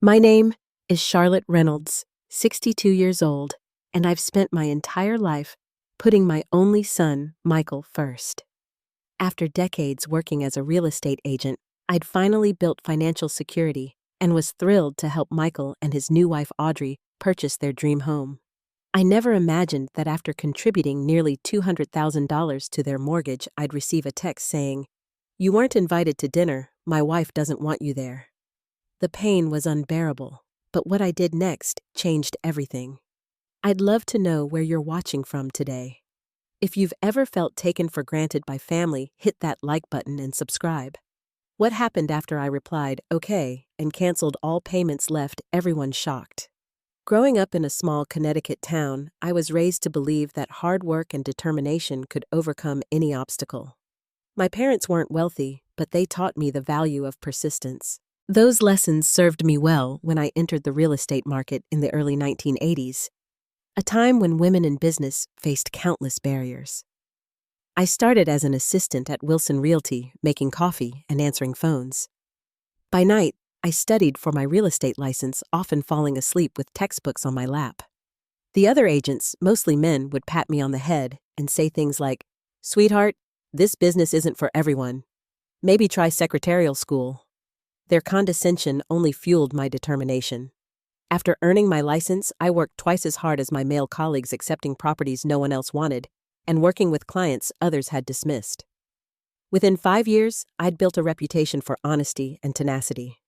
My name is Charlotte Reynolds, 62 years old, and I've spent my entire life putting my only son, Michael, first. After decades working as a real estate agent, I'd finally built financial security and was thrilled to help Michael and his new wife Audrey purchase their dream home. I never imagined that after contributing nearly $200,000 to their mortgage, I'd receive a text saying, "You weren't invited to dinner, my wife doesn't want you there." The pain was unbearable, but what I did next changed everything. I'd love to know where you're watching from today. If you've ever felt taken for granted by family, hit that like button and subscribe. What happened after I replied, "Okay," and canceled all payments left everyone shocked. Growing up in a small Connecticut town, I was raised to believe that hard work and determination could overcome any obstacle. My parents weren't wealthy, but they taught me the value of persistence. Those lessons served me well when I entered the real estate market in the early 1980s, a time when women in business faced countless barriers. I started as an assistant at Wilson Realty, making coffee and answering phones. By night, I studied for my real estate license, often falling asleep with textbooks on my lap. The other agents, mostly men, would pat me on the head and say things like, "Sweetheart, this business isn't for everyone. Maybe try secretarial school." Their condescension only fueled my determination. After earning my license, I worked twice as hard as my male colleagues, accepting properties no one else wanted and working with clients others had dismissed. Within 5 years, I'd built a reputation for honesty and tenacity.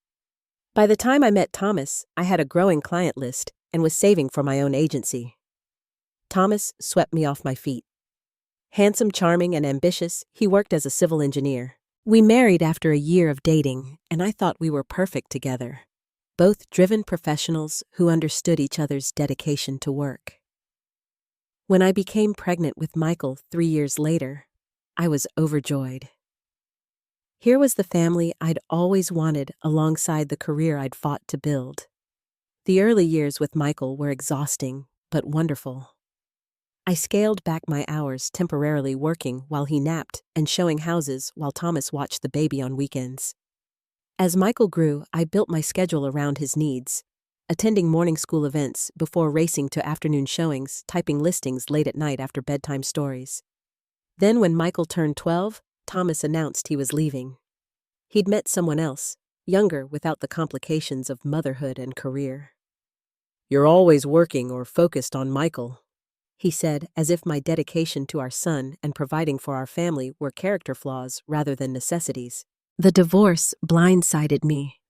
By the time I met Thomas, I had a growing client list and was saving for my own agency. Thomas swept me off my feet. Handsome, charming, and ambitious, he worked as a civil engineer. We married after a year of dating, and I thought we were perfect together. Both driven professionals who understood each other's dedication to work. When I became pregnant with Michael 3 years later, I was overjoyed. Here was the family I'd always wanted alongside the career I'd fought to build. The early years with Michael were exhausting, but wonderful. I scaled back my hours, temporarily working while he napped and showing houses while Thomas watched the baby on weekends. As Michael grew, I built my schedule around his needs, attending morning school events before racing to afternoon showings, typing listings late at night after bedtime stories. Then when Michael turned 12, Thomas announced he was leaving. He'd met someone else, younger without the complications of motherhood and career. "You're always working or focused on Michael," he said, as if my dedication to our son and providing for our family were character flaws rather than necessities. The divorce blindsided me.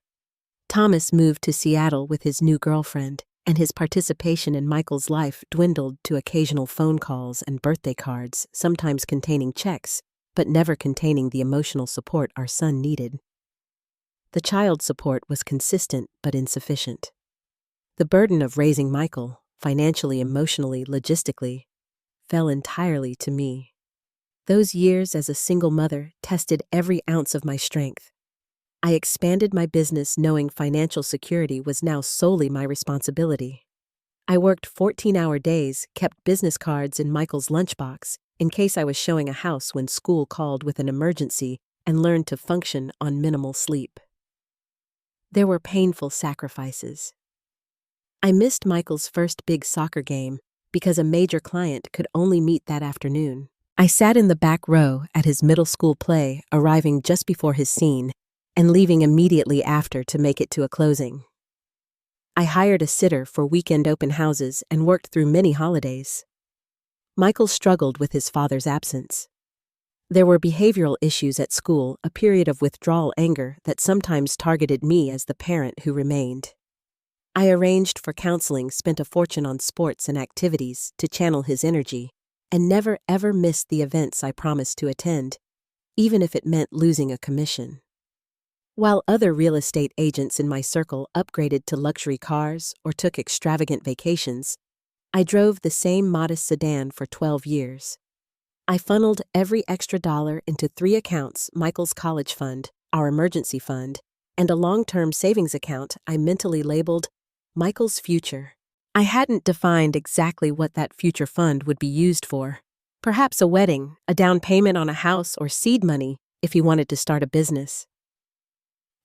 Thomas moved to Seattle with his new girlfriend, and his participation in Michael's life dwindled to occasional phone calls and birthday cards, sometimes containing checks, but never containing the emotional support our son needed. The child support was consistent but insufficient. The burden of raising Michael, financially, emotionally, logistically, fell entirely to me. Those years as a single mother tested every ounce of my strength. I expanded my business knowing financial security was now solely my responsibility. I worked 14-hour days, kept business cards in Michael's lunchbox in case I was showing a house when school called with an emergency, and learned to function on minimal sleep. There were painful sacrifices. I missed Michael's first big soccer game because a major client could only meet that afternoon. I sat in the back row at his middle school play, arriving just before his scene and leaving immediately after to make it to a closing. I hired a sitter for weekend open houses and worked through many holidays. Michael struggled with his father's absence. There were behavioral issues at school, a period of withdrawal anger that sometimes targeted me as the parent who remained. I arranged for counseling, spent a fortune on sports and activities to channel his energy, and never ever missed the events I promised to attend, even if it meant losing a commission. While other real estate agents in my circle upgraded to luxury cars or took extravagant vacations, I drove the same modest sedan for 12 years. I funneled every extra dollar into 3 accounts: Michael's college fund, our emergency fund, and a long-term savings account I mentally labeled Michael's future. I hadn't defined exactly what that future fund would be used for. Perhaps a wedding, a down payment on a house, or seed money if he wanted to start a business.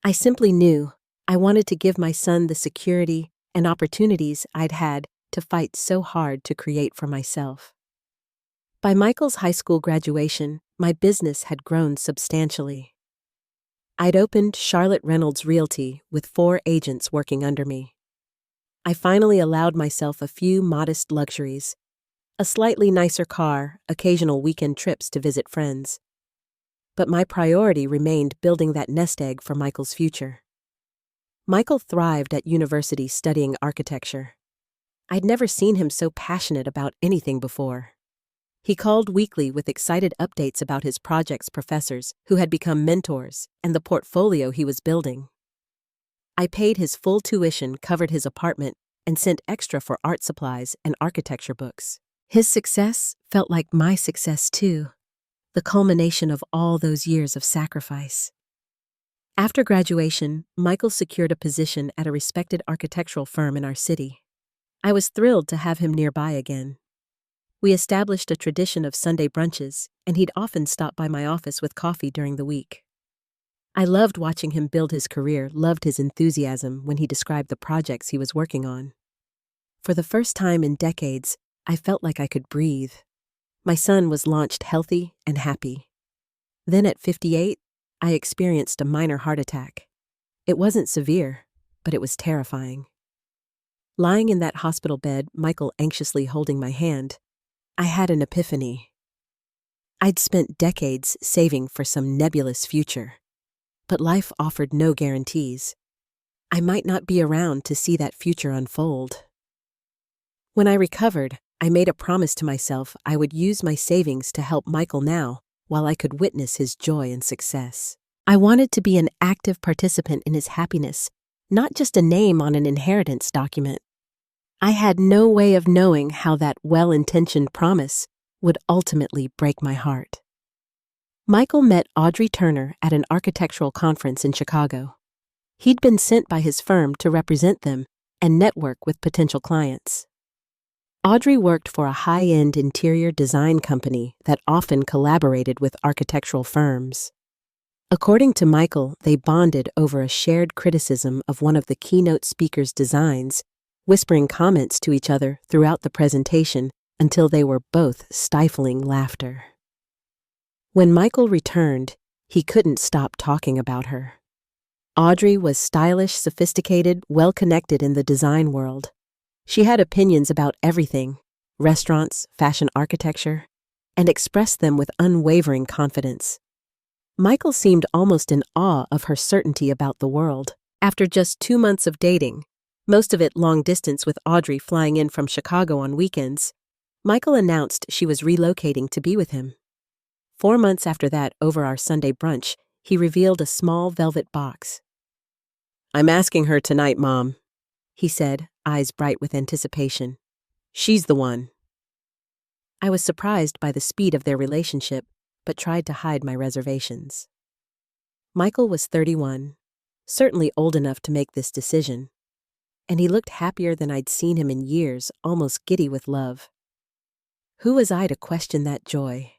I simply knew I wanted to give my son the security and opportunities I'd had to fight so hard to create for myself. By Michael's high school graduation, my business had grown substantially. I'd opened Charlotte Reynolds Realty with 4 agents working under me. I finally allowed myself a few modest luxuries, a slightly nicer car, occasional weekend trips to visit friends. But my priority remained building that nest egg for Michael's future. Michael thrived at university studying architecture. I'd never seen him so passionate about anything before. He called weekly with excited updates about his project's professors, who had become mentors, and the portfolio he was building. I paid his full tuition, covered his apartment, and sent extra for art supplies and architecture books. His success felt like my success too, the culmination of all those years of sacrifice. After graduation, Michael secured a position at a respected architectural firm in our city. I was thrilled to have him nearby again. We established a tradition of Sunday brunches, and he'd often stop by my office with coffee during the week. I loved watching him build his career, loved his enthusiasm when he described the projects he was working on. For the first time in decades, I felt like I could breathe. My son was launched healthy and happy. Then at 58, I experienced a minor heart attack. It wasn't severe, but it was terrifying. Lying in that hospital bed, Michael anxiously holding my hand, I had an epiphany. I'd spent decades saving for some nebulous future, but life offered no guarantees. I might not be around to see that future unfold. When I recovered, I made a promise to myself I would use my savings to help Michael now, while I could witness his joy and success. I wanted to be an active participant in his happiness, not just a name on an inheritance document. I had no way of knowing how that well-intentioned promise would ultimately break my heart. Michael met Audrey Turner at an architectural conference in Chicago. He'd been sent by his firm to represent them and network with potential clients. Audrey worked for a high-end interior design company that often collaborated with architectural firms. According to Michael, they bonded over a shared criticism of one of the keynote speaker's designs, whispering comments to each other throughout the presentation until they were both stifling laughter. When Michael returned, he couldn't stop talking about her. Audrey was stylish, sophisticated, well-connected in the design world. She had opinions about everything, restaurants, fashion architecture, and expressed them with unwavering confidence. Michael seemed almost in awe of her certainty about the world. After just 2 months of dating, most of it long distance with Audrey flying in from Chicago on weekends, Michael announced she was relocating to be with him. 4 months after that, over our Sunday brunch, he revealed a small velvet box. "I'm asking her tonight, Mom," he said, eyes bright with anticipation. "She's the one." I was surprised by the speed of their relationship, but tried to hide my reservations. Michael was 31, certainly old enough to make this decision, and he looked happier than I'd seen him in years, almost giddy with love. Who was I to question that joy?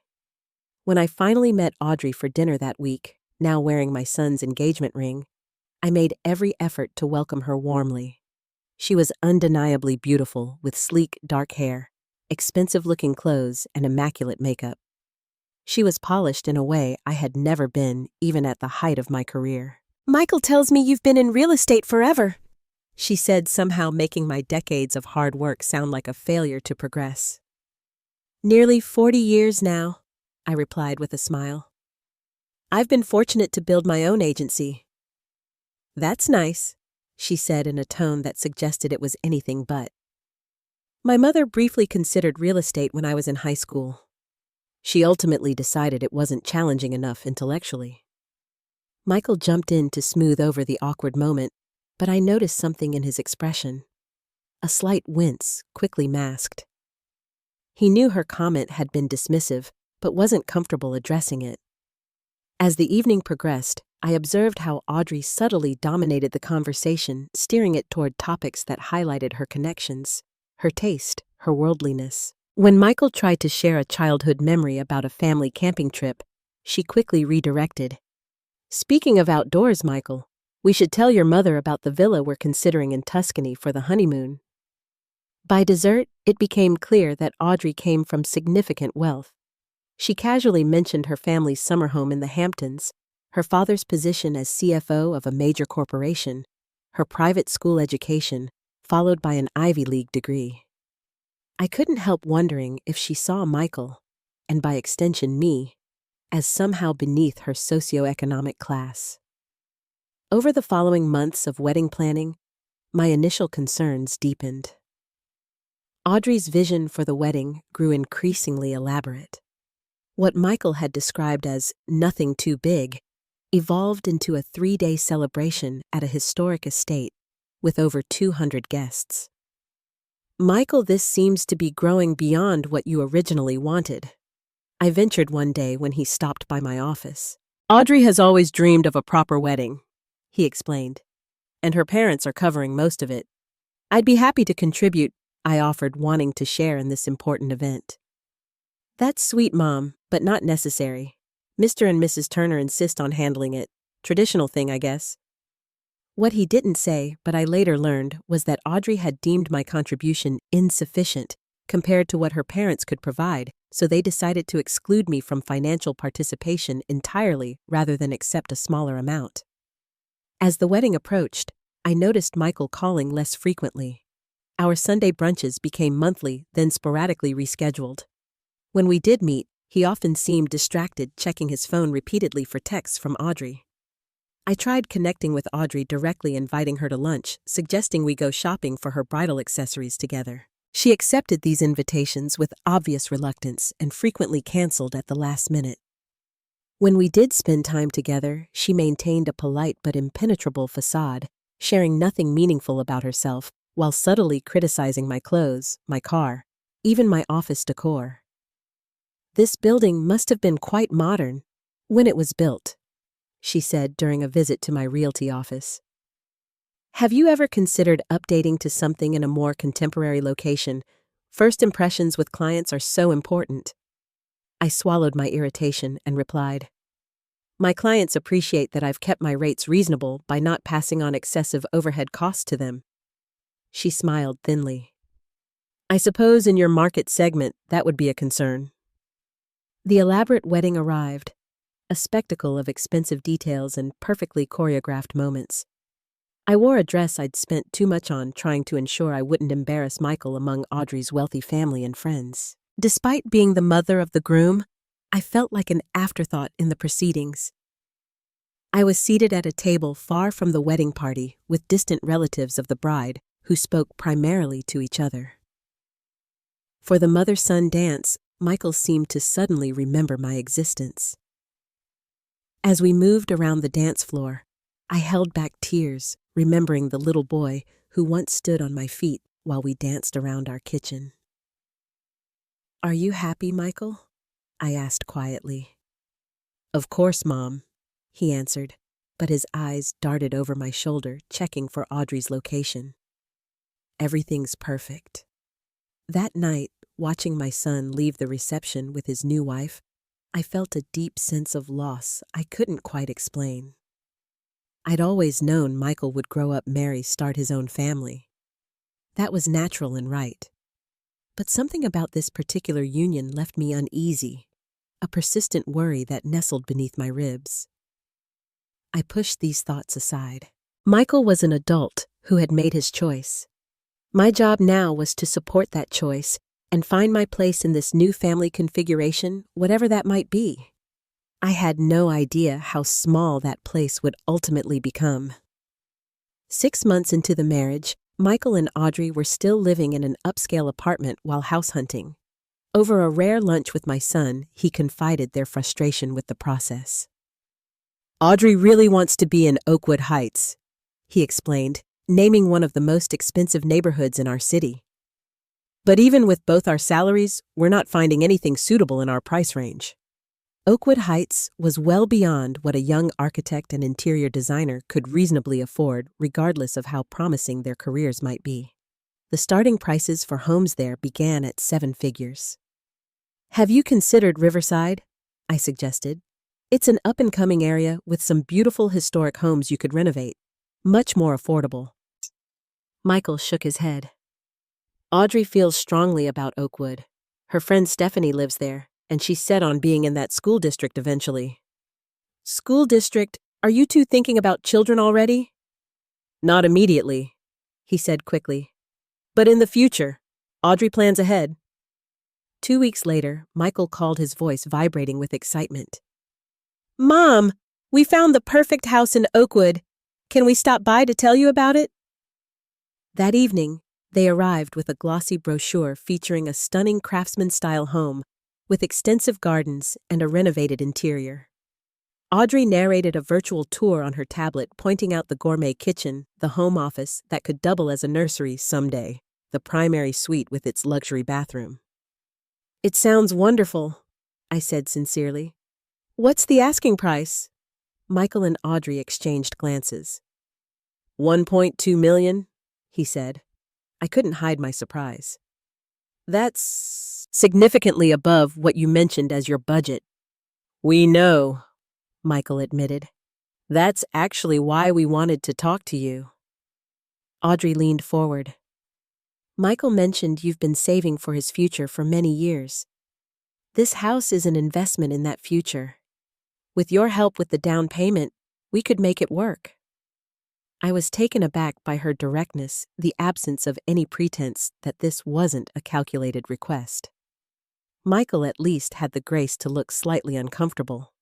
When I finally met Audrey for dinner that week, now wearing my son's engagement ring, I made every effort to welcome her warmly. She was undeniably beautiful, with sleek, dark hair, expensive-looking clothes, and immaculate makeup. She was polished in a way I had never been, even at the height of my career. "Michael tells me you've been in real estate forever," she said, somehow making my decades of hard work sound like a failure to progress. "Nearly 40 years now," I replied with a smile. "I've been fortunate to build my own agency." "That's nice," she said in a tone that suggested it was anything but. My mother briefly considered real estate when I was in high school. She ultimately decided it wasn't challenging enough intellectually. Michael jumped in to smooth over the awkward moment, but I noticed something in his expression. A slight wince, quickly masked. He knew her comment had been dismissive, but wasn't comfortable addressing it. As the evening progressed, I observed how Audrey subtly dominated the conversation, steering it toward topics that highlighted her connections, her taste, her worldliness. When Michael tried to share a childhood memory about a family camping trip, she quickly redirected. "Speaking of outdoors, Michael, We should tell your mother about the villa we're considering in Tuscany for the honeymoon." By dessert, it became clear that Audrey came from significant wealth. She casually mentioned her family's summer home in the Hamptons, her father's position as CFO of a major corporation, her private school education, followed by an Ivy League degree. I couldn't help wondering if she saw Michael, and by extension me, as somehow beneath her socioeconomic class. Over the following months of wedding planning, my initial concerns deepened. Audrey's vision for the wedding grew increasingly elaborate. What Michael had described as nothing too big evolved into a 3-day celebration at a historic estate with over 200 guests. "Michael, this seems to be growing beyond what you originally wanted," I ventured one day when he stopped by my office. "Audrey has always dreamed of a proper wedding," he explained, "and her parents are covering most of it. I'd be happy to contribute," I offered, wanting to share in this important event. "That's sweet, Mom, but not necessary. Mr. and Mrs. Turner insist on handling it. Traditional thing, I guess." What he didn't say, but I later learned, was that Audrey had deemed my contribution insufficient compared to what her parents could provide, so they decided to exclude me from financial participation entirely rather than accept a smaller amount. As the wedding approached, I noticed Michael calling less frequently. Our Sunday brunches became monthly, then sporadically rescheduled. When we did meet, he often seemed distracted, checking his phone repeatedly for texts from Audrey. I tried connecting with Audrey directly, inviting her to lunch, suggesting we go shopping for her bridal accessories together. She accepted these invitations with obvious reluctance and frequently canceled at the last minute. When we did spend time together, she maintained a polite but impenetrable facade, sharing nothing meaningful about herself, while subtly criticizing my clothes, my car, even my office decor. "This building must have been quite modern when it was built," she said during a visit to my realty office. "Have you ever considered updating to something in a more contemporary location? First impressions with clients are so important." I swallowed my irritation and replied, "My clients appreciate that I've kept my rates reasonable by not passing on excessive overhead costs to them." She smiled thinly. "I suppose in your market segment that would be a concern." The elaborate wedding arrived, a spectacle of expensive details and perfectly choreographed moments. I wore a dress I'd spent too much on trying to ensure I wouldn't embarrass Michael among Audrey's wealthy family and friends. Despite being the mother of the groom, I felt like an afterthought in the proceedings. I was seated at a table far from the wedding party with distant relatives of the bride who spoke primarily to each other. For the mother-son dance, Michael seemed to suddenly remember my existence. As we moved around the dance floor, I held back tears, remembering the little boy who once stood on my feet while we danced around our kitchen. "Are you happy, Michael?" I asked quietly. "Of course, Mom," he answered, but his eyes darted over my shoulder, checking for Audrey's location. "Everything's perfect." That night, watching my son leave the reception with his new wife, I felt a deep sense of loss I couldn't quite explain. I'd always known Michael would grow up, marry, start his own family. That was natural and right. But something about this particular union left me uneasy, a persistent worry that nestled beneath my ribs. I pushed these thoughts aside. Michael was an adult who had made his choice. My job now was to support that choice and find my place in this new family configuration, whatever that might be. I had no idea how small that place would ultimately become. 6 months into the marriage, Michael and Audrey were still living in an upscale apartment while house hunting. Over a rare lunch with my son, he confided their frustration with the process. "Audrey really wants to be in Oakwood Heights," he explained, naming one of the most expensive neighborhoods in our city. "But even with both our salaries, we're not finding anything suitable in our price range." Oakwood Heights was well beyond what a young architect and interior designer could reasonably afford, regardless of how promising their careers might be. The starting prices for homes there began at 7 figures. "Have you considered Riverside?" I suggested. "It's an up-and-coming area with some beautiful historic homes you could renovate." Much more affordable. Michael shook his head. Audrey feels strongly about Oakwood. Her friend Stephanie lives there, and she's set on being in that school district eventually. School district? Are you two thinking about children already? Not immediately, he said quickly. But in the future. Audrey plans ahead. 2 weeks later, Michael called, his voice vibrating with excitement. Mom, we found the perfect house in Oakwood. Can we stop by to tell you about it? That evening, they arrived with a glossy brochure featuring a stunning craftsman-style home with extensive gardens and a renovated interior. Audrey narrated a virtual tour on her tablet, pointing out the gourmet kitchen, the home office that could double as a nursery someday, the primary suite with its luxury bathroom. It sounds wonderful, I said sincerely. What's the asking price? Michael and Audrey exchanged glances. $1.2 million, he said. I couldn't hide my surprise. That's significantly above what you mentioned as your budget. We know, Michael admitted. That's actually why we wanted to talk to you. Audrey leaned forward. Michael mentioned you've been saving for his future for many years. This house is an investment in that future. With your help with the down payment, we could make it work. I was taken aback by her directness, the absence of any pretense that this wasn't a calculated request. Michael at least had the grace to look slightly uncomfortable.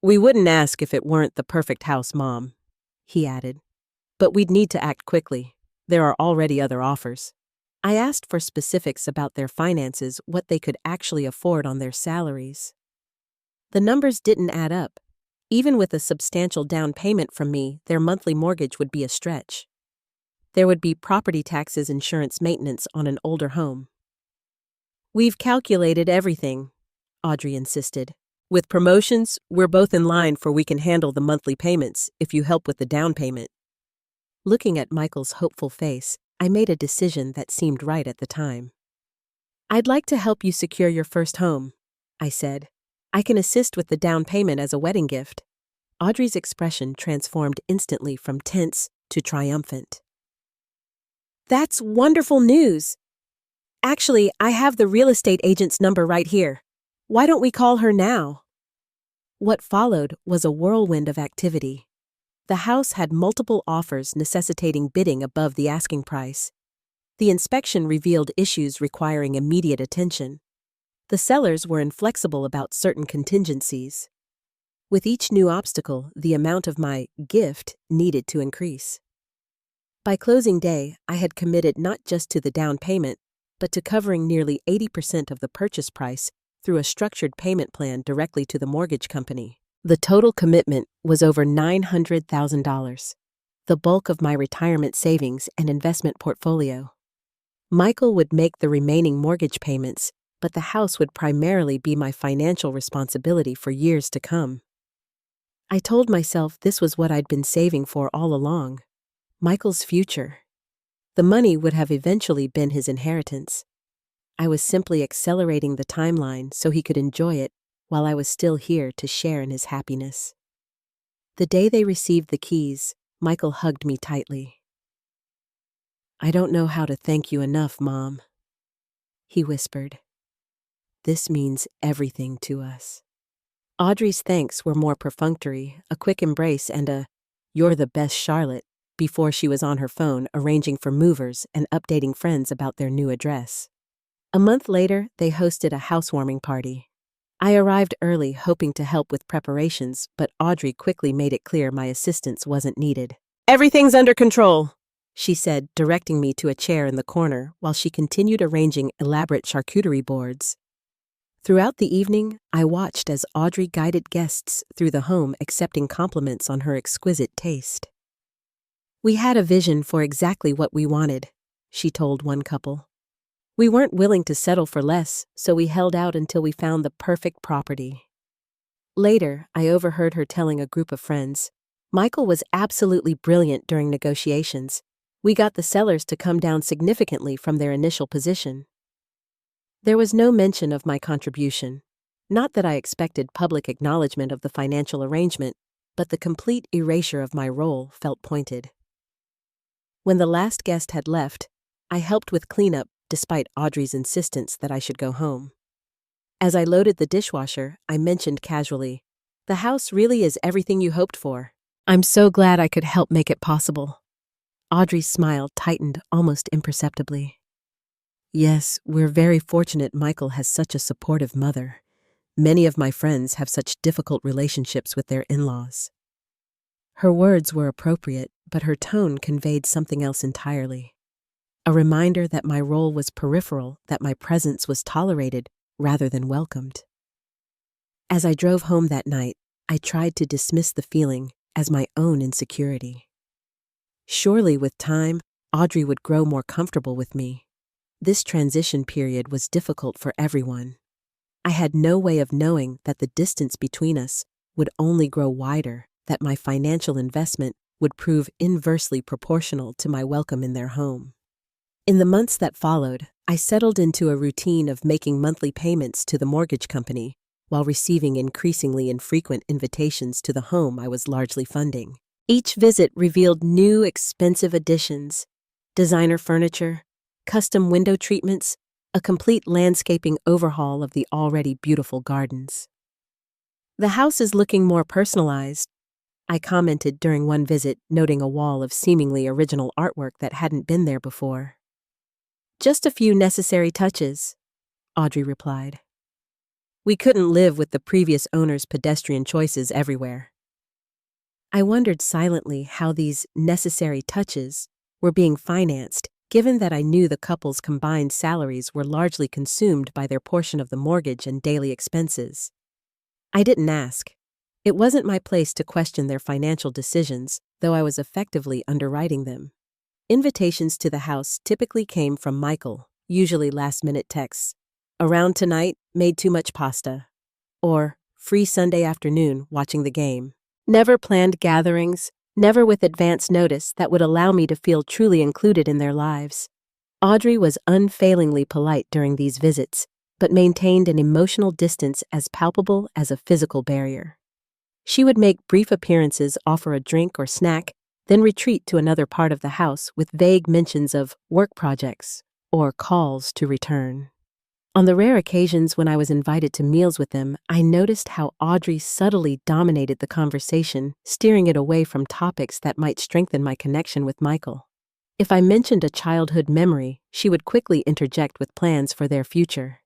We wouldn't ask if it weren't the perfect house, Mom, he added. But we'd need to act quickly. There are already other offers. I asked for specifics about their finances, what they could actually afford on their salaries. The numbers didn't add up. Even with a substantial down payment from me, their monthly mortgage would be a stretch. There would be property taxes, insurance, maintenance on an older home. We've calculated everything, Audrey insisted. With promotions, we're both in line for we can handle the monthly payments if you help with the down payment. Looking at Michael's hopeful face, I made a decision that seemed right at the time. I'd like to help you secure your first home, I said. I can assist with the down payment as a wedding gift. Audrey's expression transformed instantly from tense to triumphant. That's wonderful news. Actually, I have the real estate agent's number right here. Why don't we call her now? What followed was a whirlwind of activity. The house had multiple offers necessitating bidding above the asking price. The inspection revealed issues requiring immediate attention. The sellers were inflexible about certain contingencies. With each new obstacle, the amount of my gift needed to increase. By closing day, I had committed not just to the down payment, but to covering nearly 80% of the purchase price through a structured payment plan directly to the mortgage company. The total commitment was over $900,000, the bulk of my retirement savings and investment portfolio. Michael would make the remaining mortgage payments, but the house would primarily be my financial responsibility for years to come. I told myself this was what I'd been saving for all along, Michael's future. The money would have eventually been his inheritance. I was simply accelerating the timeline so he could enjoy it while I was still here to share in his happiness. The day they received the keys, Michael hugged me tightly. I don't know how to thank you enough, Mom, he whispered. This means everything to us. Audrey's thanks were more perfunctory, a quick embrace and a, "You're the best, Charlotte," before she was on her phone arranging for movers and updating friends about their new address. A month later, they hosted a housewarming party. I arrived early, hoping to help with preparations, but Audrey quickly made it clear my assistance wasn't needed. Everything's under control, she said, directing me to a chair in the corner while she continued arranging elaborate charcuterie boards. Throughout the evening, I watched as Audrey guided guests through the home, accepting compliments on her exquisite taste. We had a vision for exactly what we wanted, she told one couple. We weren't willing to settle for less, so we held out until we found the perfect property. Later, I overheard her telling a group of friends, Michael was absolutely brilliant during negotiations. We got the sellers to come down significantly from their initial position. There was no mention of my contribution. Not that I expected public acknowledgement of the financial arrangement, but the complete erasure of my role felt pointed. When the last guest had left, I helped with cleanup despite Audrey's insistence that I should go home. As I loaded the dishwasher, I mentioned casually, "The house really is everything you hoped for. I'm so glad I could help make it possible." Audrey's smile tightened almost imperceptibly. "Yes, we're very fortunate Michael has such a supportive mother. Many of my friends have such difficult relationships with their in-laws." Her words were appropriate, but her tone conveyed something else entirely. A reminder that my role was peripheral, that my presence was tolerated rather than welcomed. As I drove home that night, I tried to dismiss the feeling as my own insecurity. Surely with time, Audrey would grow more comfortable with me. This transition period was difficult for everyone. I had no way of knowing that the distance between us would only grow wider, that my financial investment would prove inversely proportional to my welcome in their home. In the months that followed, I settled into a routine of making monthly payments to the mortgage company while receiving increasingly infrequent invitations to the home I was largely funding. Each visit revealed new expensive additions, designer furniture, custom window treatments, a complete landscaping overhaul of the already beautiful gardens. "The house is looking more personalized," I commented during one visit, noting a wall of seemingly original artwork that hadn't been there before. "Just a few necessary touches," Audrey replied. We couldn't live with the previous owner's pedestrian choices everywhere. I wondered silently how these necessary touches were being financed, given that I knew the couple's combined salaries were largely consumed by their portion of the mortgage and daily expenses. I didn't ask. It wasn't my place to question their financial decisions, though I was effectively underwriting them. Invitations to the house typically came from Michael, usually last-minute texts. "Around tonight, made too much pasta." Or, "Free Sunday afternoon, watching the game." Never planned gatherings, never with advance notice that would allow me to feel truly included in their lives. Audrey was unfailingly polite during these visits, but maintained an emotional distance as palpable as a physical barrier. She would make brief appearances, offer a drink or snack, then retreat to another part of the house with vague mentions of work projects or calls to return. On the rare occasions when I was invited to meals with them, I noticed how Audrey subtly dominated the conversation, steering it away from topics that might strengthen my connection with Michael. If I mentioned a childhood memory, she would quickly interject with plans for their future.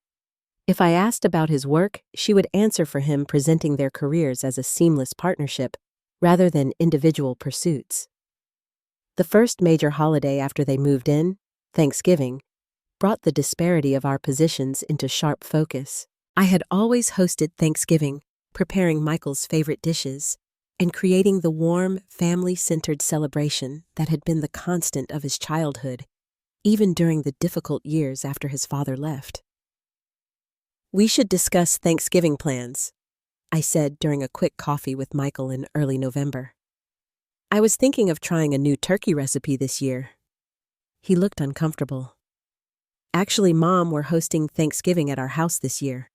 If I asked about his work, she would answer for him, presenting their careers as a seamless partnership rather than individual pursuits. The first major holiday after they moved in, Thanksgiving, brought the disparity of our positions into sharp focus. I had always hosted Thanksgiving, preparing Michael's favorite dishes, and creating the warm, family-centered celebration that had been the constant of his childhood, even during the difficult years after his father left. "We should discuss Thanksgiving plans," I said during a quick coffee with Michael in early November. "I was thinking of trying a new turkey recipe this year." He looked uncomfortable. "Actually, Mom, we're hosting Thanksgiving at our house this year.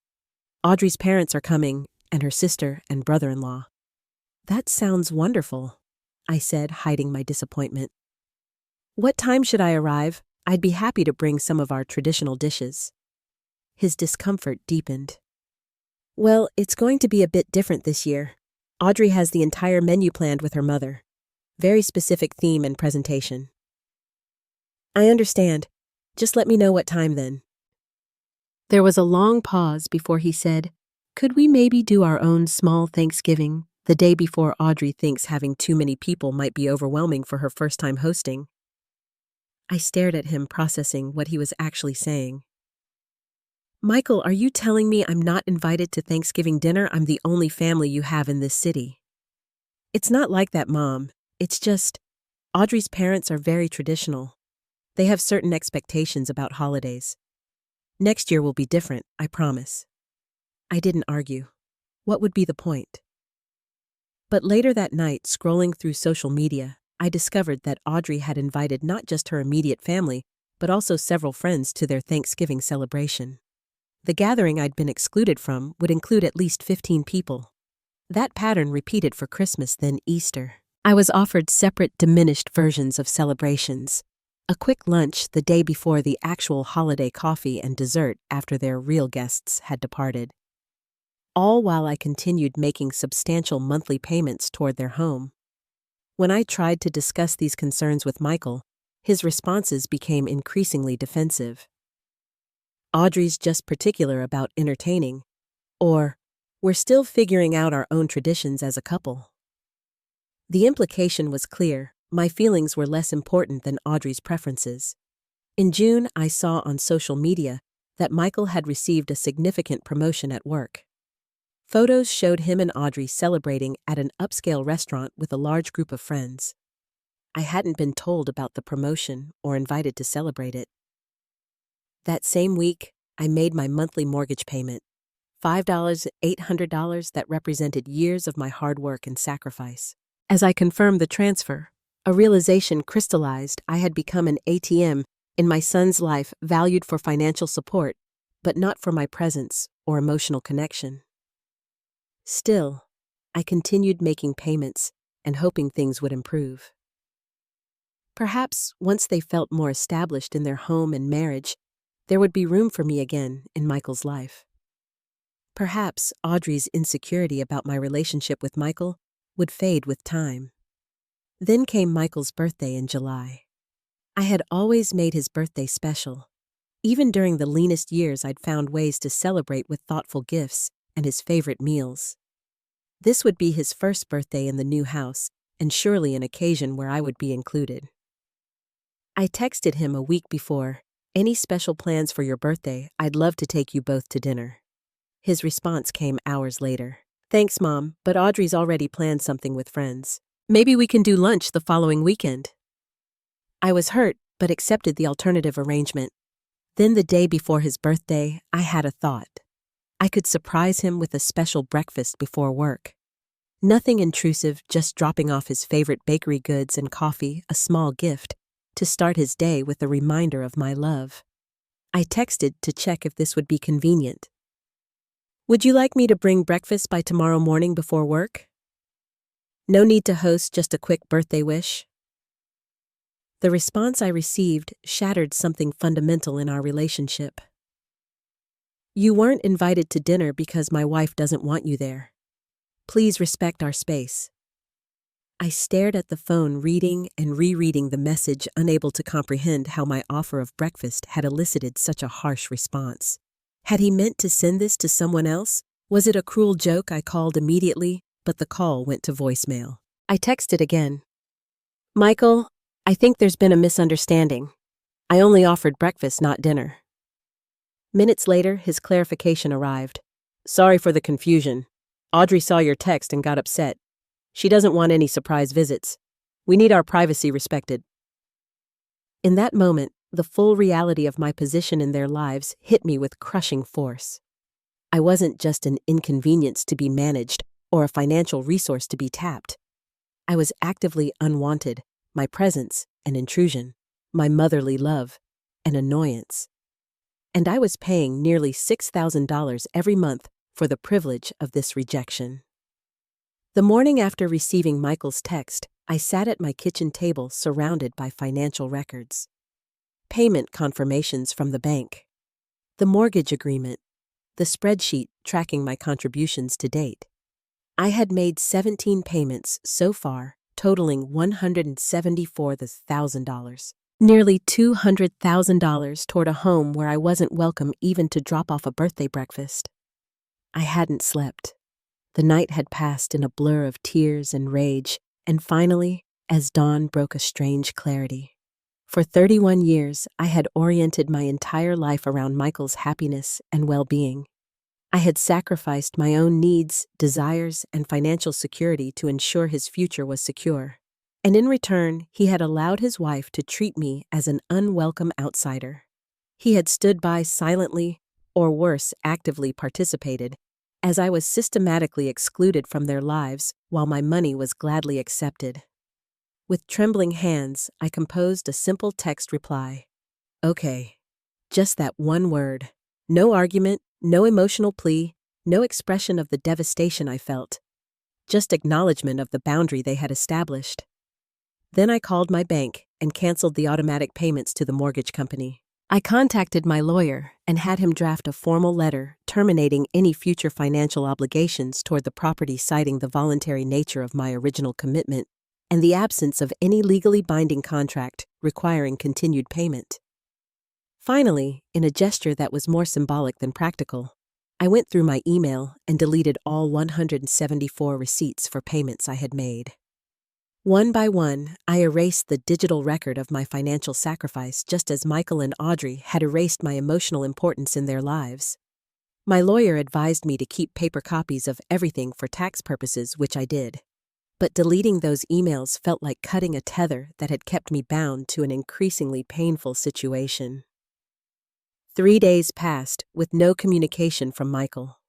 Audrey's parents are coming, and her sister and brother-in-law." "That sounds wonderful," I said, hiding my disappointment. "What time should I arrive? I'd be happy to bring some of our traditional dishes." His discomfort deepened. "Well, it's going to be a bit different this year. Audrey has the entire menu planned with her mother. Very specific theme and presentation." "I understand. Just let me know what time then." There was a long pause before he said, "Could we maybe do our own small Thanksgiving the day before Audrey thinks having too many people might be overwhelming for her first time hosting?" I stared at him, processing what he was actually saying. "Michael, are you telling me I'm not invited to Thanksgiving dinner? I'm the only family you have in this city." "It's not like that, Mom. It's just, Audrey's parents are very traditional. They have certain expectations about holidays. Next year will be different, I promise." I didn't argue. What would be the point? But later that night, scrolling through social media, I discovered that Audrey had invited not just her immediate family, but also several friends to their Thanksgiving celebration. The gathering I'd been excluded from would include at least 15 people. That pattern repeated for Christmas, then Easter. I was offered separate, diminished versions of celebrations. A quick lunch the day before the actual holiday coffee and dessert after their real guests had departed. All while I continued making substantial monthly payments toward their home. When I tried to discuss these concerns with Michael, his responses became increasingly defensive. Audrey's just particular about entertaining, or we're still figuring out our own traditions as a couple. The implication was clear. My feelings were less important than Audrey's preferences. In June, I saw on social media that Michael had received a significant promotion at work. Photos showed him and Audrey celebrating at an upscale restaurant with a large group of friends. I hadn't been told about the promotion or invited to celebrate it. That same week, I made my monthly mortgage payment, $5,800 that represented years of my hard work and sacrifice. As I confirmed the transfer, a realization crystallized. I had become an ATM in my son's life, valued for financial support, but not for my presence or emotional connection. Still, I continued making payments and hoping things would improve. Perhaps once they felt more established in their home and marriage, there would be room for me again in Michael's life. Perhaps Audrey's insecurity about my relationship with Michael would fade with time. Then came Michael's birthday in July. I had always made his birthday special. Even during the leanest years, I'd found ways to celebrate with thoughtful gifts and his favorite meals. This would be his first birthday in the new house, and surely an occasion where I would be included. I texted him a week before, "Any special plans for your birthday? I'd love to take you both to dinner." His response came hours later. "Thanks, Mom, but Audrey's already planned something with friends. Maybe we can do lunch the following weekend." I was hurt, but accepted the alternative arrangement. Then the day before his birthday, I had a thought. I could surprise him with a special breakfast before work. Nothing intrusive, just dropping off his favorite bakery goods and coffee, a small gift, to start his day with a reminder of my love. I texted to check if this would be convenient. "Would you like me to bring breakfast by tomorrow morning before work? No need to host, just a quick birthday wish." The response I received shattered something fundamental in our relationship. "You weren't invited to dinner because my wife doesn't want you there. Please respect our space." I stared at the phone, reading and rereading the message, unable to comprehend how my offer of breakfast had elicited such a harsh response. Had he meant to send this to someone else? Was it a cruel joke? I called immediately, but the call went to voicemail. I texted again. "Michael, I think there's been a misunderstanding. I only offered breakfast, not dinner." Minutes later, his clarification arrived. "Sorry for the confusion. Audrey saw your text and got upset. She doesn't want any surprise visits. We need our privacy respected." In that moment, the full reality of my position in their lives hit me with crushing force. I wasn't just an inconvenience to be managed or a financial resource to be tapped. I was actively unwanted, my presence an intrusion, my motherly love an annoyance. And I was paying nearly $6,000 every month for the privilege of this rejection. The morning after receiving Michael's text, I sat at my kitchen table surrounded by financial records. Payment confirmations from the bank, the mortgage agreement, the spreadsheet tracking my contributions to date. I had made 17 payments so far, totaling $174,000. Nearly $200,000 toward a home where I wasn't welcome even to drop off a birthday breakfast. I hadn't slept. The night had passed in a blur of tears and rage, and finally, as dawn broke, a strange clarity. For 31 years, I had oriented my entire life around Michael's happiness and well-being. I had sacrificed my own needs, desires, and financial security to ensure his future was secure. And in return, he had allowed his wife to treat me as an unwelcome outsider. He had stood by silently, or worse, actively participated, as I was systematically excluded from their lives while my money was gladly accepted. With trembling hands, I composed a simple text reply. "Okay." Just that one word. No argument, no emotional plea, no expression of the devastation I felt. just acknowledgement of the boundary they had established. Then I called my bank and canceled the automatic payments to the mortgage company. I contacted my lawyer and had him draft a formal letter terminating any future financial obligations toward the property, citing the voluntary nature of my original commitment and the absence of any legally binding contract requiring continued payment. Finally, in a gesture that was more symbolic than practical, I went through my email and deleted all 174 receipts for payments I had made. One by one, I erased the digital record of my financial sacrifice, just as Michael and Audrey had erased my emotional importance in their lives. My lawyer advised me to keep paper copies of everything for tax purposes, which I did. But deleting those emails felt like cutting a tether that had kept me bound to an increasingly painful situation. 3 days passed with no communication from Michael,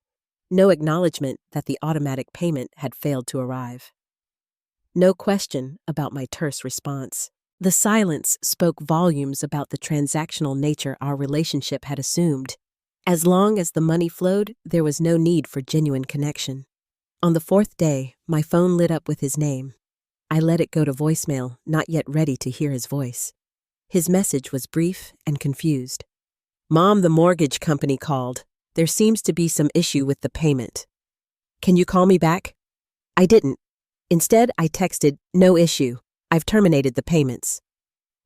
no acknowledgement that the automatic payment had failed to arrive. No question about my terse response. The silence spoke volumes about the transactional nature our relationship had assumed. As long as the money flowed, there was no need for genuine connection. On the 4th day, my phone lit up with his name. I let it go to voicemail, not yet ready to hear his voice. His message was brief and confused. "Mom, the mortgage company called. There seems to be some issue with the payment. Can you call me back?" I didn't. Instead, I texted, "No issue. I've terminated the payments."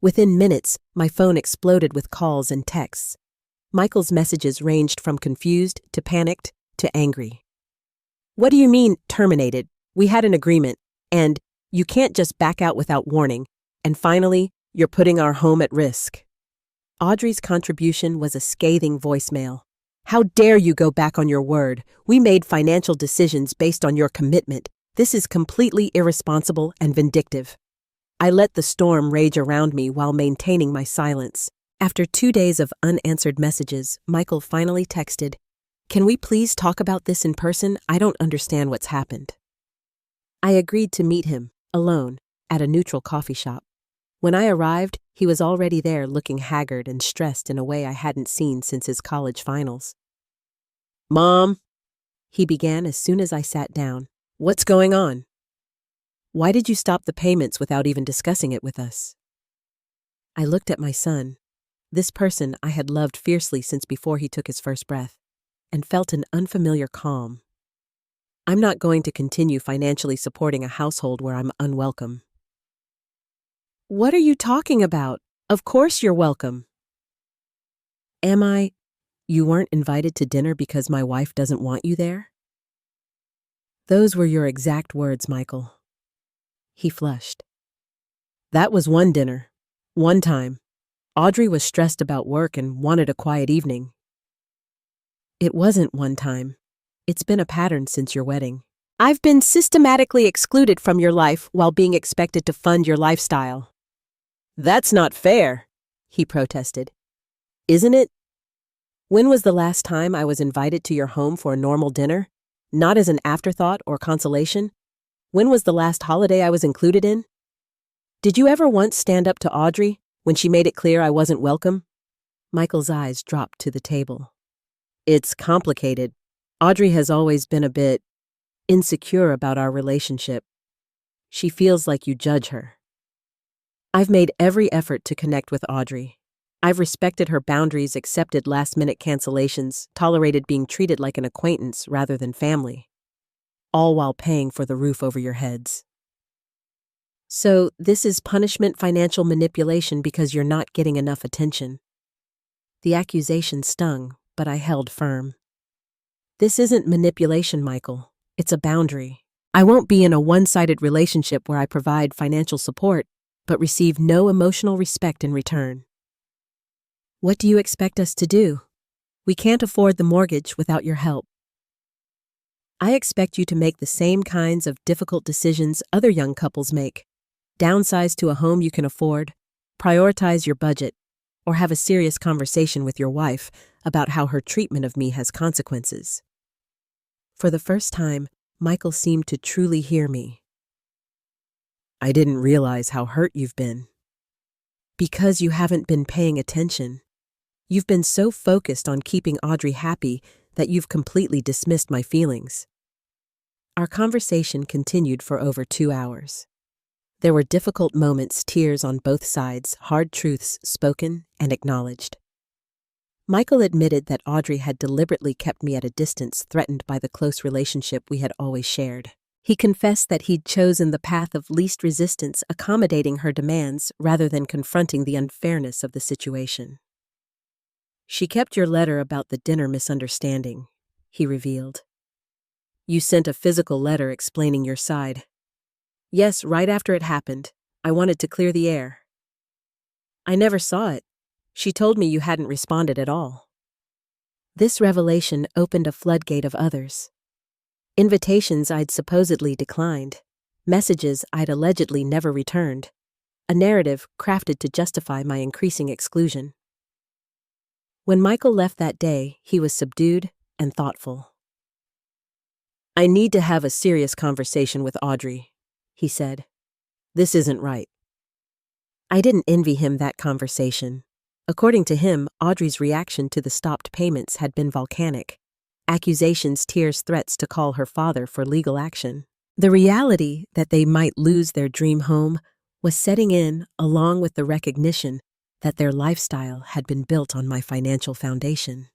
Within minutes, my phone exploded with calls and texts. Michael's messages ranged from confused to panicked to angry. "What do you mean, terminated? We had an agreement. And you can't just back out without warning. And finally, you're putting our home at risk." Audrey's contribution was a scathing voicemail. "How dare you go back on your word? We made financial decisions based on your commitment. This is completely irresponsible and vindictive." I let the storm rage around me while maintaining my silence. After 2 days of unanswered messages, Michael finally texted, "Can we please talk about this in person? I don't understand what's happened." I agreed to meet him, alone, at a neutral coffee shop. When I arrived, he was already there, looking haggard and stressed in a way I hadn't seen since his college finals. "Mom," he began as soon as I sat down. "What's going on? Why did you stop the payments without even discussing it with us?" I looked at my son, this person I had loved fiercely since before he took his first breath, and felt an unfamiliar calm. I'm not going to continue financially supporting a household where I'm unwelcome. "What are you talking about? Of course you're welcome." "Am I? You weren't invited to dinner because my wife doesn't want you there?" "Those were your exact words, Michael." He flushed. "That was one dinner. One time. Audrey was stressed about work and wanted a quiet evening." "It wasn't one time. It's been a pattern since your wedding. I've been systematically excluded from your life while being expected to fund your lifestyle." "That's not fair," he protested. "Isn't it? When was the last time I was invited to your home for a normal dinner? Not as an afterthought or consolation? When was the last holiday I was included in? Did you ever once stand up to Audrey when she made it clear I wasn't welcome?" Michael's eyes dropped to the table. "It's complicated. Audrey has always been a bit insecure about our relationship. She feels like you judge her. I've made every effort to connect with Audrey. I've respected her boundaries, accepted last-minute cancellations, tolerated being treated like an acquaintance rather than family, all while paying for the roof over your heads. So this is punishment, financial manipulation because you're not getting enough attention." The accusation stung, but I held firm. "This isn't manipulation, Michael. It's a boundary. I won't be in a one-sided relationship where I provide financial support but receive no emotional respect in return." "What do you expect us to do? We can't afford the mortgage without your help." "I expect you to make the same kinds of difficult decisions other young couples make. Downsize to a home you can afford, prioritize your budget, or have a serious conversation with your wife about how her treatment of me has consequences." For the first time, Michael seemed to truly hear me. "I didn't realize how hurt you've been." "Because you haven't been paying attention. You've been so focused on keeping Audrey happy that you've completely dismissed my feelings." Our conversation continued for over 2 hours. There were difficult moments, tears on both sides, hard truths spoken and acknowledged. Michael admitted that Audrey had deliberately kept me at a distance, threatened by the close relationship we had always shared. He confessed that he'd chosen the path of least resistance, accommodating her demands rather than confronting the unfairness of the situation. "She kept your letter about the dinner misunderstanding," he revealed. "You sent a physical letter explaining your side." "Yes, right after it happened. I wanted to clear the air." "I never saw it. She told me you hadn't responded at all." This revelation opened a floodgate of others. Invitations I'd supposedly declined, messages I'd allegedly never returned, a narrative crafted to justify my increasing exclusion. When Michael left that day, he was subdued and thoughtful. "I need to have a serious conversation with Audrey," he said. "This isn't right." I didn't envy him that conversation. According to him, Audrey's reaction to the stopped payments had been volcanic. Accusations, tears, threats to call her father for legal action. The reality that they might lose their dream home was setting in, along with the recognition that their lifestyle had been built on my financial foundation.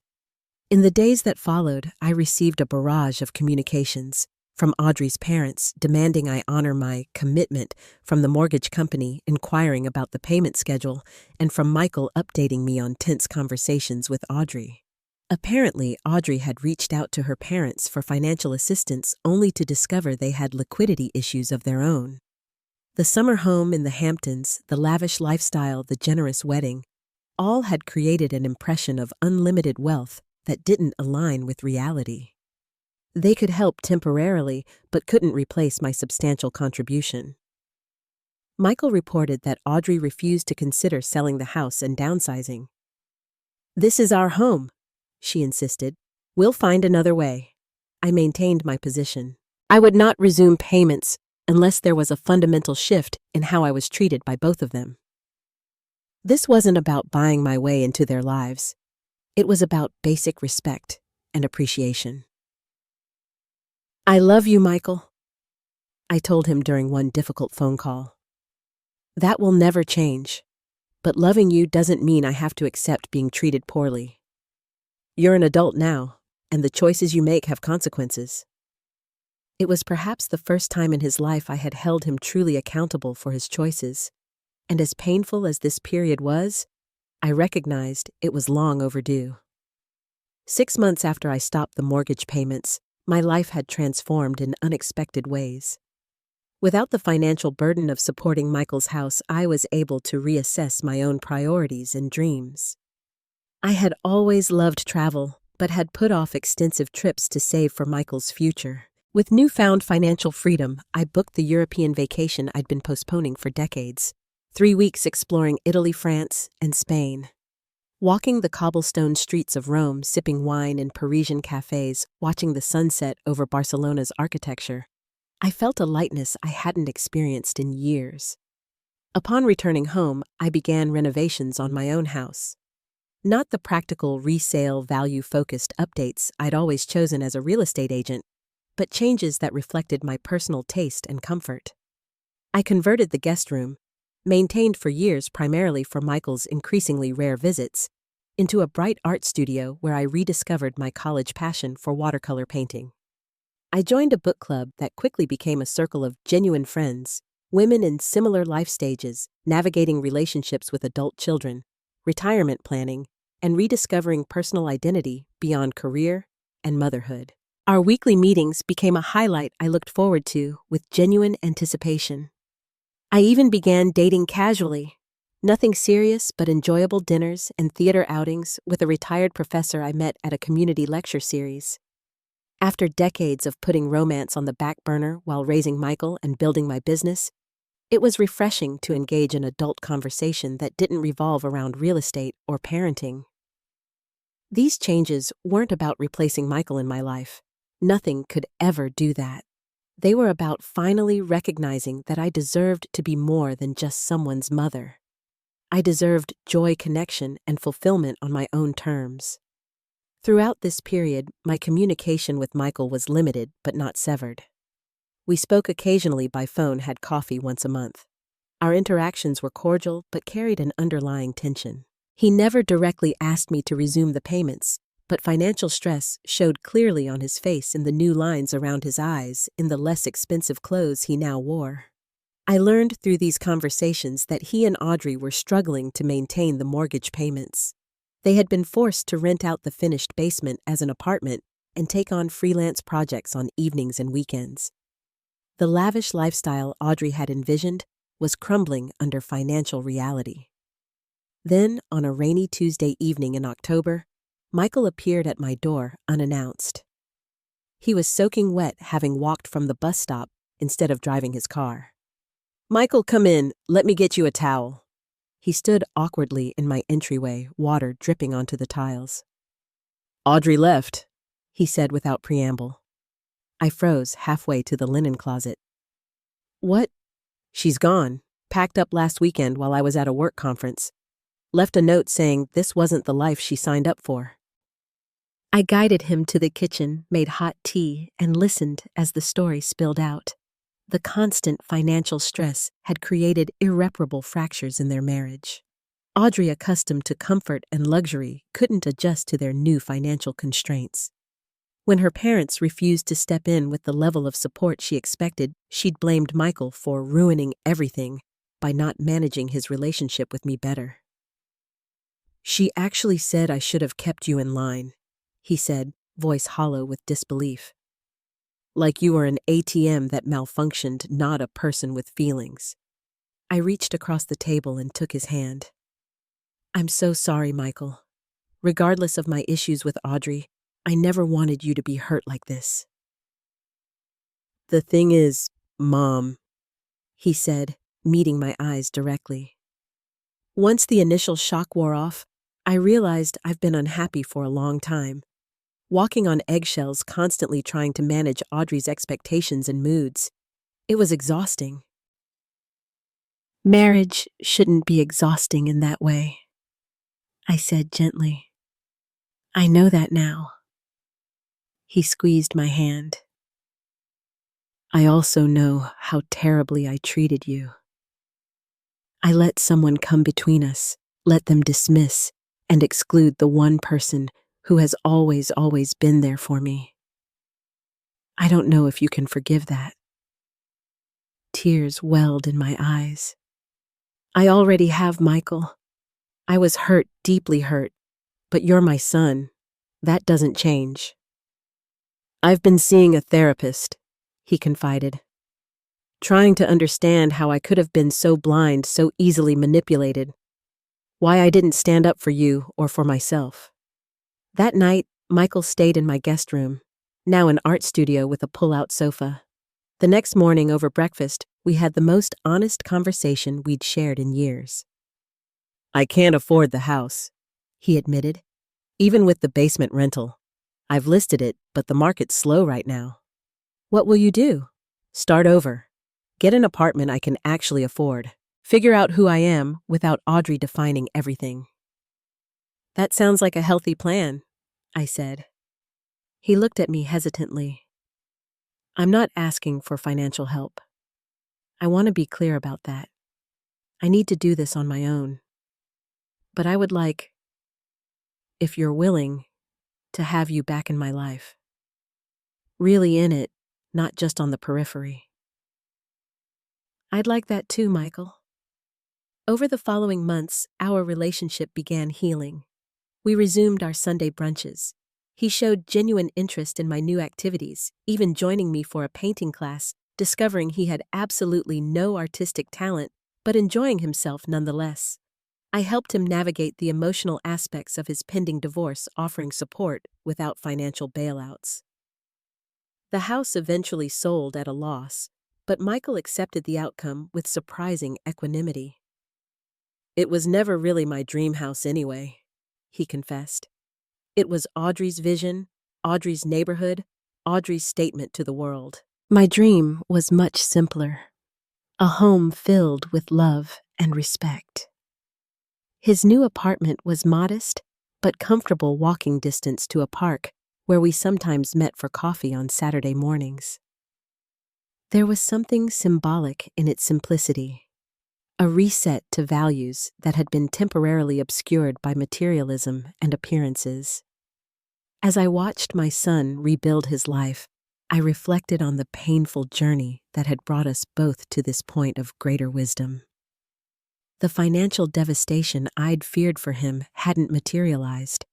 In the days that followed, I received a barrage of communications from Audrey's parents demanding I honor my commitment, from the mortgage company inquiring about the payment schedule, and from Michael updating me on tense conversations with Audrey. Apparently, Audrey had reached out to her parents for financial assistance only to discover they had liquidity issues of their own. The summer home in the Hamptons, the lavish lifestyle, the generous wedding, all had created an impression of unlimited wealth that didn't align with reality. They could help temporarily, but couldn't replace my substantial contribution. Michael reported that Audrey refused to consider selling the house and downsizing. "This is our home," she insisted. "We'll find another way." I maintained my position. I would not resume payments unless there was a fundamental shift in how I was treated by both of them. This wasn't about buying my way into their lives. It was about basic respect and appreciation. "I love you, Michael," I told him during one difficult phone call. "That will never change, but loving you doesn't mean I have to accept being treated poorly. You're an adult now, and the choices you make have consequences." It was perhaps the first time in his life I had held him truly accountable for his choices, and as painful as this period was, I recognized it was long overdue. 6 months after I stopped the mortgage payments, my life had transformed in unexpected ways. Without the financial burden of supporting Michael's house, I was able to reassess my own priorities and dreams. I had always loved travel, but had put off extensive trips to save for Michael's future. With newfound financial freedom, I booked the European vacation I'd been postponing for decades. 3 weeks exploring Italy, France, and Spain. Walking the cobblestone streets of Rome, sipping wine in Parisian cafes, watching the sunset over Barcelona's architecture, I felt a lightness I hadn't experienced in years. Upon returning home, I began renovations on my own house. Not the practical resale value-focused updates I'd always chosen as a real estate agent, but changes that reflected my personal taste and comfort. I converted the guest room, maintained for years primarily for Michael's increasingly rare visits, into a bright art studio where I rediscovered my college passion for watercolor painting. I joined a book club that quickly became a circle of genuine friends, women in similar life stages, navigating relationships with adult children, retirement planning, and rediscovering personal identity beyond career and motherhood. Our weekly meetings became a highlight I looked forward to with genuine anticipation. I even began dating casually. Nothing serious but enjoyable dinners and theater outings with a retired professor I met at a community lecture series. After decades of putting romance on the back burner while raising Michael and building my business, it was refreshing to engage in adult conversation that didn't revolve around real estate or parenting. These changes weren't about replacing Michael in my life. Nothing could ever do that. They were about finally recognizing that I deserved to be more than just someone's mother. I deserved joy, connection, and fulfillment on my own terms. Throughout this period, my communication with Michael was limited but not severed. We spoke occasionally by phone, had coffee once a month. Our interactions were cordial but carried an underlying tension. He never directly asked me to resume the payments, but financial stress showed clearly on his face in the new lines around his eyes, in the less expensive clothes he now wore. I learned through these conversations that he and Audrey were struggling to maintain the mortgage payments. They had been forced to rent out the finished basement as an apartment and take on freelance projects on evenings and weekends. The lavish lifestyle Audrey had envisioned was crumbling under financial reality. Then, on a rainy Tuesday evening in October, Michael appeared at my door unannounced. He was soaking wet, having walked from the bus stop instead of driving his car. "Michael, come in. Let me get you a towel." He stood awkwardly in my entryway, water dripping onto the tiles. "Audrey left," he said without preamble. I froze halfway to the linen closet. "What?" "She's gone. Packed up last weekend while I was at a work conference. Left a note saying this wasn't the life she signed up for." I guided him to the kitchen, made hot tea, and listened as the story spilled out. The constant financial stress had created irreparable fractures in their marriage. Audrey, accustomed to comfort and luxury, couldn't adjust to their new financial constraints. When her parents refused to step in with the level of support she expected, she'd blamed Michael for ruining everything by not managing his relationship with me better. "She actually said I should have kept you in line," he said, voice hollow with disbelief. "Like you were an ATM that malfunctioned, not a person with feelings." I reached across the table and took his hand. "I'm so sorry, Michael. Regardless of my issues with Audrey, I never wanted you to be hurt like this." "The thing is, Mom," he said, meeting my eyes directly. Once the initial shock wore off, I realized I've been unhappy for a long time, walking on eggshells, constantly trying to manage Audrey's expectations and moods. It was exhausting. "Marriage shouldn't be exhausting in that way," I said gently. "I know that now." He squeezed my hand. "I also know how terribly I treated you. I let someone come between us, let them dismiss and exclude the one person who has always been there for me. I don't know if you can forgive that." Tears welled in my eyes. "I already have, Michael. I was hurt, deeply hurt, but you're my son. That doesn't change." "I've been seeing a therapist," he confided, "trying to understand how I could have been so blind, so easily manipulated. Why I didn't stand up for you or for myself." That night, Michael stayed in my guest room, now an art studio with a pull-out sofa. The next morning over breakfast, we had the most honest conversation we'd shared in years. "I can't afford the house," he admitted, "even with the basement rental. I've listed it, but the market's slow right now." "What will you do?" "Start over. Get an apartment I can actually afford. Figure out who I am without Audrey defining everything." "That sounds like a healthy plan," I said. He looked at me hesitantly. "I'm not asking for financial help. I want to be clear about that. I need to do this on my own. But I would like, if you're willing, to have you back in my life. Really in it, not just on the periphery." "I'd like that too, Michael." Over the following months, our relationship began healing. We resumed our Sunday brunches. He showed genuine interest in my new activities, even joining me for a painting class, discovering he had absolutely no artistic talent, but enjoying himself nonetheless. I helped him navigate the emotional aspects of his pending divorce, offering support without financial bailouts. The house eventually sold at a loss, but Michael accepted the outcome with surprising equanimity. "It was never really my dream house anyway," he confessed. "It was Audrey's vision, Audrey's neighborhood, Audrey's statement to the world. My dream was much simpler. A home filled with love and respect." His new apartment was modest, but comfortable walking distance to a park where we sometimes met for coffee on Saturday mornings. There was something symbolic in its simplicity, a reset to values that had been temporarily obscured by materialism and appearances. As I watched my son rebuild his life, I reflected on the painful journey that had brought us both to this point of greater wisdom. The financial devastation I'd feared for him hadn't materialized.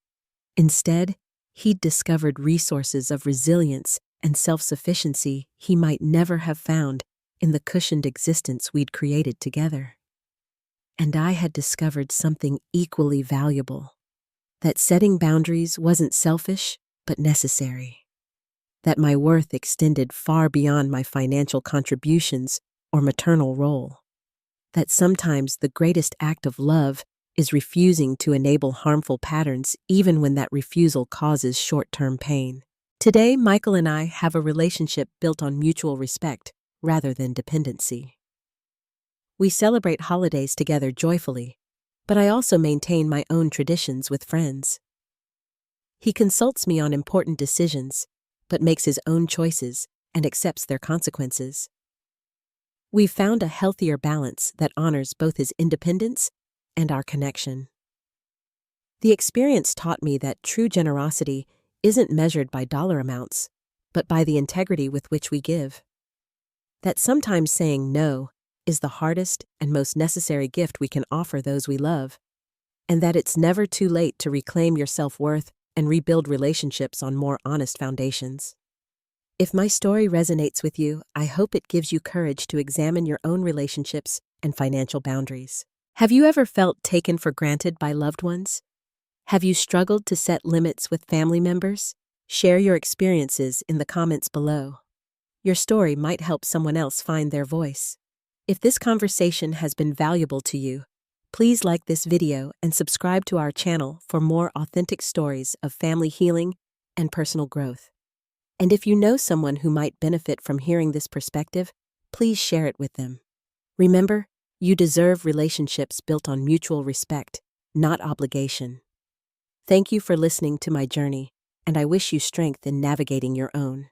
Instead, he'd discovered resources of resilience and self-sufficiency he might never have found in the cushioned existence we'd created together. And I had discovered something equally valuable, that setting boundaries wasn't selfish, but necessary. That my worth extended far beyond my financial contributions or maternal role. That sometimes the greatest act of love is refusing to enable harmful patterns even when that refusal causes short-term pain. Today, Michael and I have a relationship built on mutual respect rather than dependency. We celebrate holidays together joyfully, but I also maintain my own traditions with friends. He consults me on important decisions, but makes his own choices and accepts their consequences. We've found a healthier balance that honors both his independence and our connection. The experience taught me that true generosity isn't measured by dollar amounts, but by the integrity with which we give. That sometimes saying no is the hardest and most necessary gift we can offer those we love, and that it's never too late to reclaim your self-worth and rebuild relationships on more honest foundations. If my story resonates with you, I hope it gives you courage to examine your own relationships and financial boundaries. Have you ever felt taken for granted by loved ones? Have you struggled to set limits with family members? Share your experiences in the comments below. Your story might help someone else find their voice. If this conversation has been valuable to you, please like this video and subscribe to our channel for more authentic stories of family healing and personal growth. And if you know someone who might benefit from hearing this perspective, please share it with them. Remember, you deserve relationships built on mutual respect, not obligation. Thank you for listening to my journey, and I wish you strength in navigating your own.